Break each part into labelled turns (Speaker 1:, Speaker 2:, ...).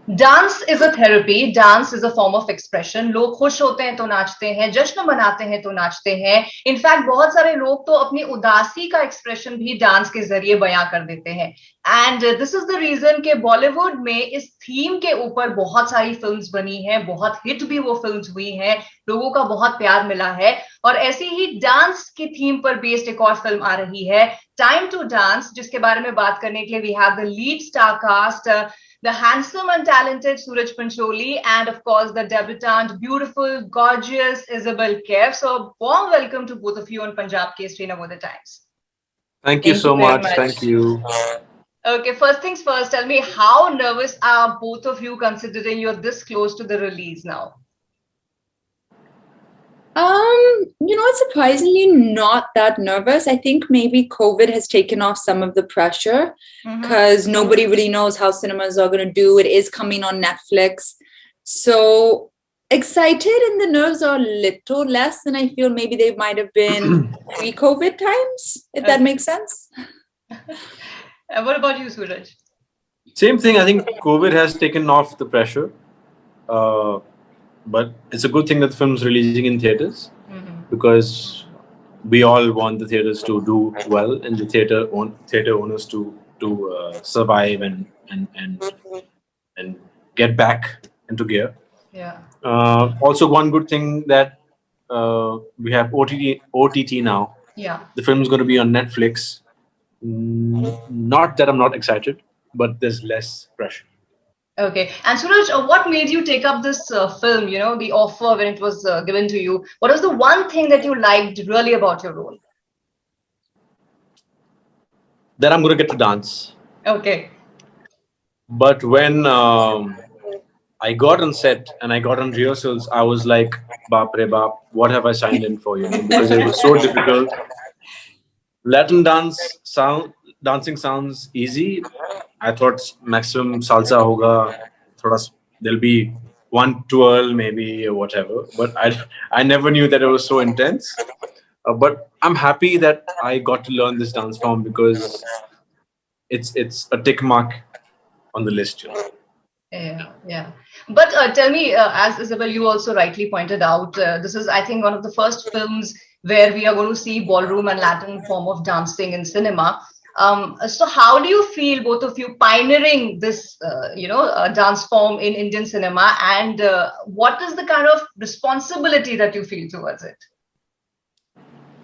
Speaker 1: Dance is a therapy, dance is a form of expression. लोग खुश होते हैं तो नाचते हैं, जश्न मनाते हैं तो नाचते हैं. इनफैक्ट बहुत सारे लोग तो अपनी उदासी का एक्सप्रेशन भी डांस के जरिए बयां कर देते हैं. And this is the reason कि बॉलीवुड में इस थीम के ऊपर बहुत सारी फिल्म्स बनी हैं, बहुत हिट भी वो फिल्म्स हुई हैं, लोगों का बहुत प्यार मिला है. और ऐसी ही डांस की थीम पर बेस्ड एक और फिल्म आ रही है, टाइम टू डांस, जिसके बारे में बात करने के लिए we have the lead star cast, the handsome and talented Sooraj Pancholi, and of course the debutante, beautiful, gorgeous Isabelle Kaif. So warm welcome to both of you on Punjab Kesari over the times.
Speaker 2: Thank you
Speaker 1: Thank you
Speaker 2: so
Speaker 1: very
Speaker 2: much.
Speaker 1: much.
Speaker 2: Thank you.
Speaker 1: Okay, first things first, tell me how nervous are both of you considering you're this close to the release now?
Speaker 3: It's surprisingly not that nervous. I think maybe COVID has taken off some of the pressure because nobody really knows how cinemas are going to do. It is coming on Netflix. So excited, and the nerves are a little less than I feel maybe they might have been pre-COVID times, if that makes sense.
Speaker 1: What about you, Sooraj?
Speaker 2: Same thing. I think COVID has taken off the pressure. But it's a good thing that the film's releasing in theaters because we all want the theaters to do well and the theater owners to survive and get back into gear.
Speaker 1: Yeah.
Speaker 2: Also, one good thing that we have OTT now.
Speaker 1: Yeah.
Speaker 2: The film is going to be on Netflix. Not that I'm not excited, but there's less pressure.
Speaker 1: Okay. And Suraj, what made you take up this film, the offer when it was given to you? What was the one thing that you liked really about your role?
Speaker 2: That I'm going to get to dance.
Speaker 1: Okay.
Speaker 2: But when I got on set and I got on rehearsals, I was like, Baap re baap, what have I signed in for? Because it was so difficult. Latin dancing sounds easy. I thought maximum salsa hoga, there'll be one twirl maybe or whatever. But I never knew that it was so intense. But I'm happy that I got to learn this dance form because it's a tick mark on the list.
Speaker 1: Yeah. But tell me, as Isabelle, you also rightly pointed out, this is, I think, one of the first films where we are going to see ballroom and Latin form of dancing in cinema. So how do you feel, both of you, pioneering this, dance form in Indian cinema, and what is the kind of responsibility that you feel towards it?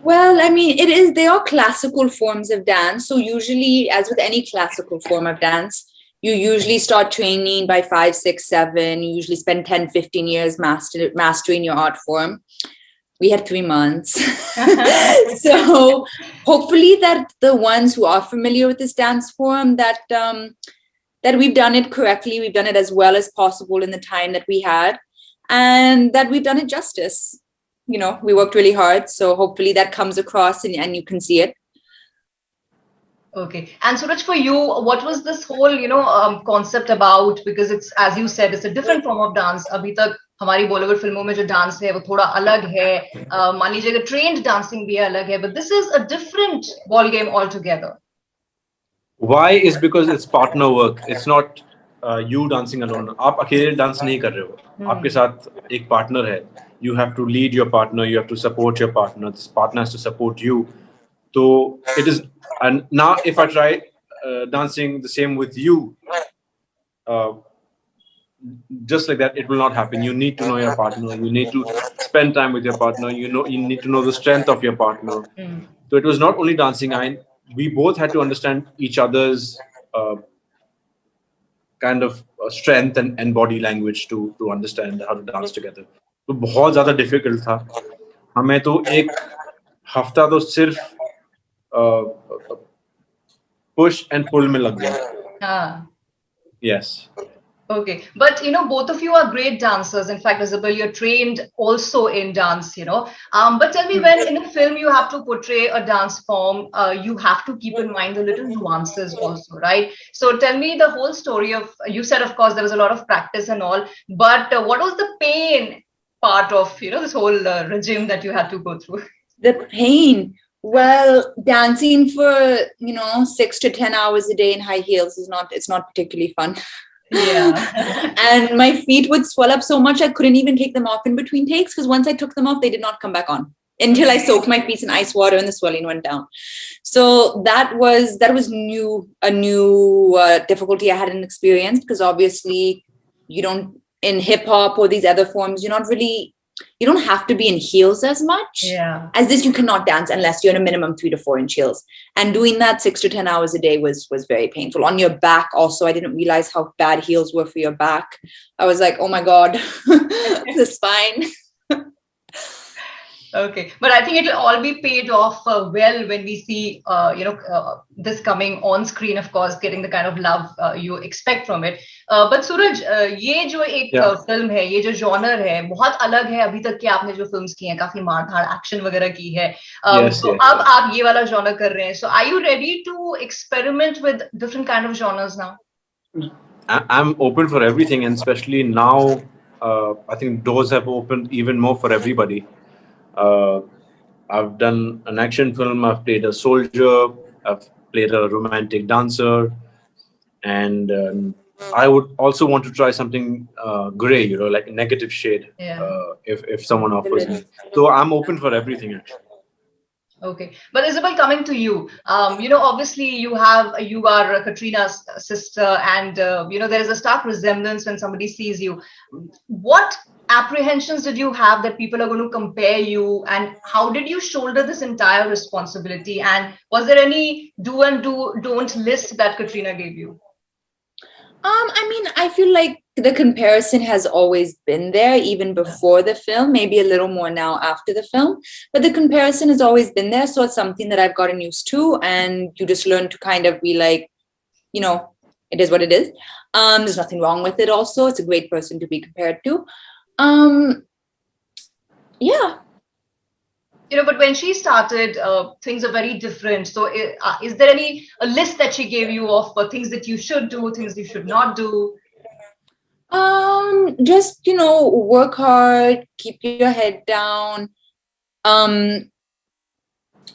Speaker 3: Well, I mean, they are classical forms of dance. So usually, as with any classical form of dance, you usually start training by 5, 6, 7. You usually spend 10, 15 years mastering your art form. We had 3 months. So hopefully that the ones who are familiar with this dance form, that we've done it correctly, we've done it as well as possible in the time that we had, and that we've done it justice. We worked really hard. So hopefully that comes across and you can see it.
Speaker 1: Okay. And Suraj, for you, what was this whole, concept about? Because it's, as you said, it's a different form of dance. अभी तक हमारी बॉलीवुड फिल्मों में जो dance है वो थोड़ा अलग है. मान लीजिए ट्रेंड डांसिंग भी अलग है. But this is a different ball game altogether.
Speaker 2: Why is because it's partner work. It's not you dancing alone. आप अकेले डांस नहीं कर रहे हो. आपके साथ एक पार्टनर है. You have to lead your partner. You have to support your partner. This partner has to support you. So it is. And now, if I try dancing the same with you, just like that, it will not happen. You need to know your partner. You need to spend time with your partner. You need to know the strength of your partner. So it was not only dancing. We both had to understand each other's kind of strength and body language to understand how to dance together. तो बहुत ज़्यादा difficult था. हमें तो एक हफ्ता तो सिर्फ push and pull में लग गया. Yes.
Speaker 1: Okay, but both of you are great dancers. In fact, Isabelle, you're trained also in dance. But tell me, when in a film you have to portray a dance form, you have to keep in mind the little nuances also, right? So tell me the whole story of. You said, of course, there was a lot of practice and all, but what was the pain part of this whole regime that you had to go through?
Speaker 3: The pain. Well, dancing for 6 to 10 hours a day in high heels it's not particularly fun.
Speaker 1: Yeah.
Speaker 3: And my feet would swell up so much I couldn't even take them off in between takes, because once I took them off, they did not come back on until I soaked my feet in ice water and the swelling went down. So that was a new difficulty I hadn't experienced, because obviously you don't, in hip hop or these other forms, you don't have to be in heels as much.
Speaker 1: Yeah.
Speaker 3: As this, you cannot dance unless you're in a minimum 3 to 4 inch heels. And doing that 6 to 10 hours a day was very painful. On your back also, I didn't realize how bad heels were for your back. I was like, oh my God, the spine.
Speaker 1: Okay, but I think it'll all be paid off well when we see, this coming on screen, of course, getting the kind of love you expect from it. But Suraj, ये जो एक film है, ये जो genre है, बहुत अलग है अभी तक के आपने जो फिल्म्स की हैं, काफी मार-धाड़ एक्शन वगैरह की है. तो अब आप ये वाला जॉनर कर रहे हैं. So are you ready to experiment with different kind of genres now?
Speaker 2: I'm open for everything, and especially now, I think doors have opened even more for everybody. I've done an action film, I've played a soldier, I've played a romantic dancer, and I would also want to try something gray, like a negative shade, if someone offers me. So I'm open for everything, actually.
Speaker 1: Okay, but Isabelle, coming to you, obviously you are Katrina's sister, and there is a stark resemblance when somebody sees you. What apprehensions did you have that people are going to compare you, and how did you shoulder this entire responsibility? And was there any don't list that Katrina gave you?
Speaker 3: I mean, I feel like the comparison has always been there, even before the film, maybe a little more now after the film, but the comparison has always been there. So it's something that I've gotten used to, and you just learn to kind of be like, it is what it is. There's nothing wrong with it. Also, it's a great person to be compared to. Yeah.
Speaker 1: But when she started, things are very different. So is there a list that she gave you of things that you should do, things you should not do?
Speaker 3: Just, work hard, keep your head down.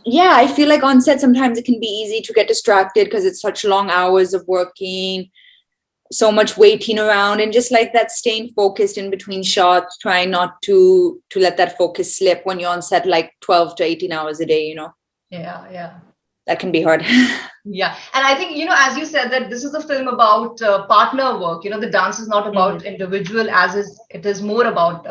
Speaker 3: Yeah, I feel like on set, sometimes it can be easy to get distracted because it's such long hours of working, so much waiting around, and just like that, staying focused in between shots, trying not to let that focus slip when you're on set like 12 to 18 hours a day,
Speaker 1: Yeah.
Speaker 3: That can be hard.
Speaker 1: Yeah, and I think, as you said, that this is a film about partner work. The dance is not about individual, it is more about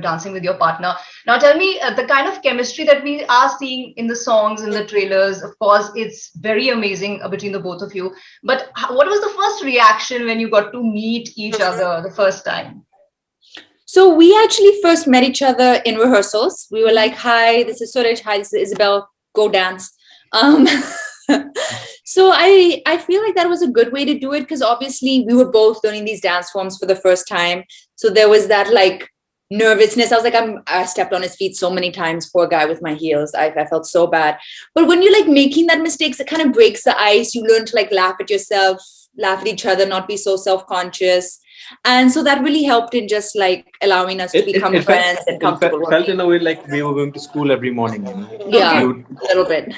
Speaker 1: dancing with your partner. Now tell me, the kind of chemistry that we are seeing in the songs, in the trailers, of course it's very amazing between the both of you, but what was the first reaction when you got to meet each other the first time?
Speaker 3: So we actually first met each other in rehearsals. We were like, hi, this is Sooraj, hi, this is Isabelle, go dance. So I feel like that was a good way to do it, because obviously we were both learning these dance forms for the first time. So there was that like nervousness. I was like, I stepped on his feet so many times, poor guy with my heels. I felt so bad. But when you're like making that mistakes, it kind of breaks the ice. You learn to like laugh at yourself, laugh at each other, not be so self-conscious. And so that really helped in just like allowing us to become friends and comfortable.
Speaker 2: It felt in a way like we were going to school every morning.
Speaker 3: Yeah, a little bit.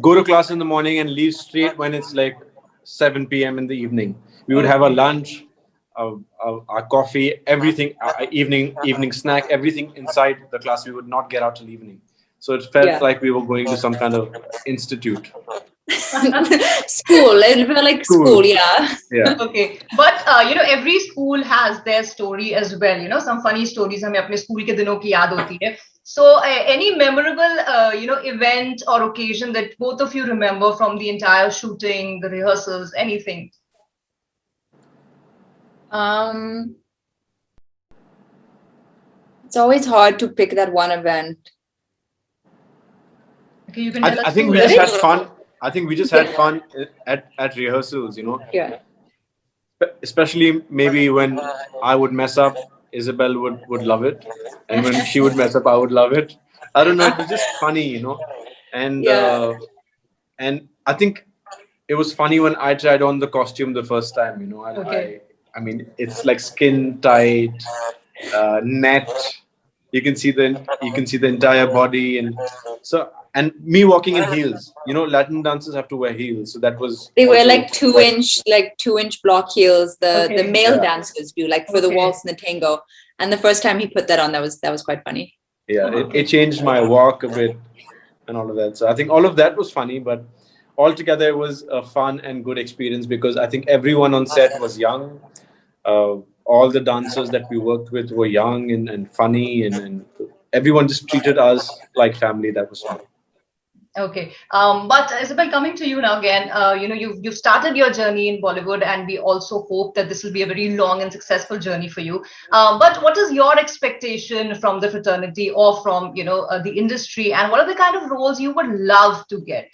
Speaker 2: Go to class in the morning and leave straight when it's like 7 p.m. in the evening. We would have our lunch, our coffee, everything, our evening snack, everything inside the class. We would not get out till evening. So it felt like we were going to some kind of institute.
Speaker 3: School, like school, yeah.
Speaker 1: Okay, but every school has their story as well. Some funny stories हमें अपने school के दिनों की याद होती है. So any memorable event or occasion that both of you remember from the entire shooting, the rehearsals, anything?
Speaker 3: It's always hard to pick that one event.
Speaker 1: Okay, you can tell us.
Speaker 2: I think we just had fun. I think we just had fun at rehearsals,
Speaker 3: Yeah.
Speaker 2: Especially maybe when I would mess up, Isabelle would love it, and when she would mess up, I would love it. I don't know. It was just funny, and and I think it was funny when I tried on the costume the first time. I mean, it's like skin tight, net. You can see the entire body, and so and me walking in heels. You know, Latin dancers have to wear heels, so that was.
Speaker 3: They wear
Speaker 2: also
Speaker 3: like 2-inch block heels. The male
Speaker 2: Yeah.
Speaker 3: dancers do, like for the waltz and the tango. And the first time he put that on, that was quite funny.
Speaker 2: Yeah, it changed my walk a bit and all of that. So I think all of that was funny, but altogether it was a fun and good experience because I think everyone on set was young. All the dancers that we worked with were young and funny, and everyone just treated us like family. That was fun.
Speaker 1: Okay. But Isabelle, coming to you now again, you've started your journey in Bollywood, and we also hope that this will be a very long and successful journey for you. But what is your expectation from the fraternity or from, the industry, and what are the kind of roles you would love to get?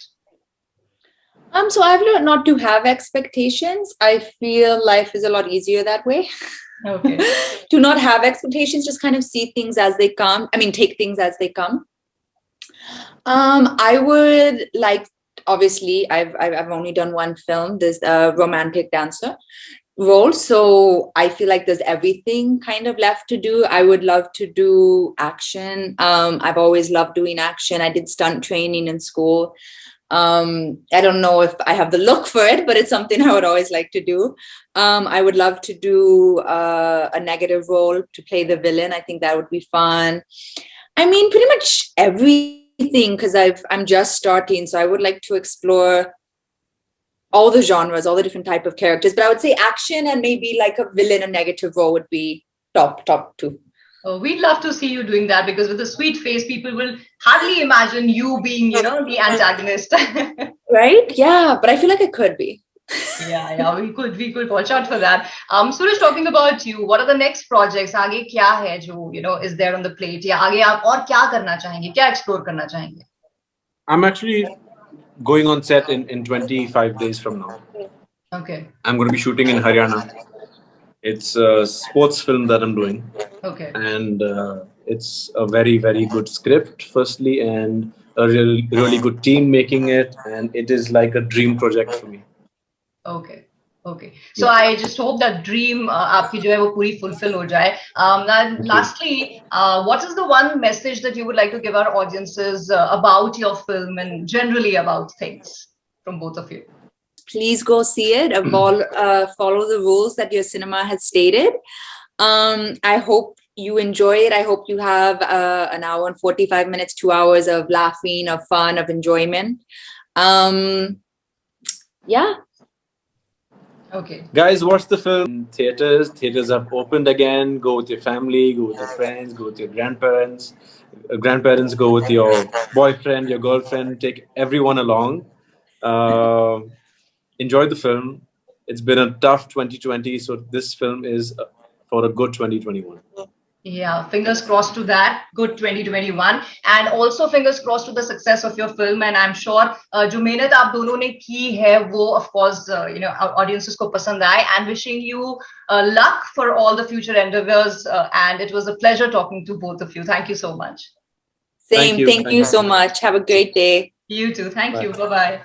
Speaker 3: So I've learned not to have expectations. I feel life is a lot easier that way.
Speaker 1: Okay.
Speaker 3: To not have expectations, just kind of see things as they come. I mean, take things as they come. I would like, obviously, I've only done one film, this romantic dancer role. So I feel like there's everything kind of left to do. I would love to do action. I've always loved doing action. I did stunt training in school. I don't know if I have the look for it, but it's something I would always like to do. I would love to do a negative role to play the villain. I think that would be fun. I mean, pretty much everything, because I'm just starting, so I would like to explore all the genres, all the different type of characters. But I would say action and maybe like a villain, a negative role would be top two.
Speaker 1: Oh, we'd love to see you doing that, because with a sweet face, people will hardly imagine you being, the antagonist.
Speaker 3: Right? Yeah, but I feel like it could be.
Speaker 1: Yeah, we could watch out for that. Sooraj, talking about you, what are the next projects? आगे क्या है जो is there on the plate? या आगे आप और क्या करना चाहेंगे? क्या explore करना चाहेंगे?
Speaker 2: I'm actually going on set in 25 days from now.
Speaker 1: Okay.
Speaker 2: I'm going to be shooting in Haryana. It's a sports film that I'm doing.
Speaker 1: Okay.
Speaker 2: And it's a very, very good script, firstly, and a really good team making it. And it is like a dream project for me.
Speaker 1: Okay. So yeah. I just hope that dream आपकी जो है वो पूरी fulfill हो जाए. Lastly, what is the one message that you would like to give our audiences about your film and generally about things from both of you?
Speaker 3: Please go see it. Follow the rules that your cinema has stated. I hope you enjoy it. I hope you have an hour and 45 minutes, 2 hours of laughing, of fun, of enjoyment. Yeah.
Speaker 1: Okay.
Speaker 2: Guys, watch the film. Theaters have opened again. Go with your family, go with your friends, go with your grandparents. Grandparents, go with your boyfriend, your girlfriend. Take everyone along. Enjoy the film. It's been a tough 2020, so this film is for a good 2021.
Speaker 1: Yeah, fingers crossed to that. Good 2021, and also fingers crossed to the success of your film. And I'm sure जो मेहनत आप दोनों ने की है वो of course our audiences को पसंद आए. And wishing you luck for all the future endeavors. And it was a pleasure talking to both of you. Thank you so much.
Speaker 3: Same. Thank you so much. Have a great day.
Speaker 1: You too. Thank you. Bye bye.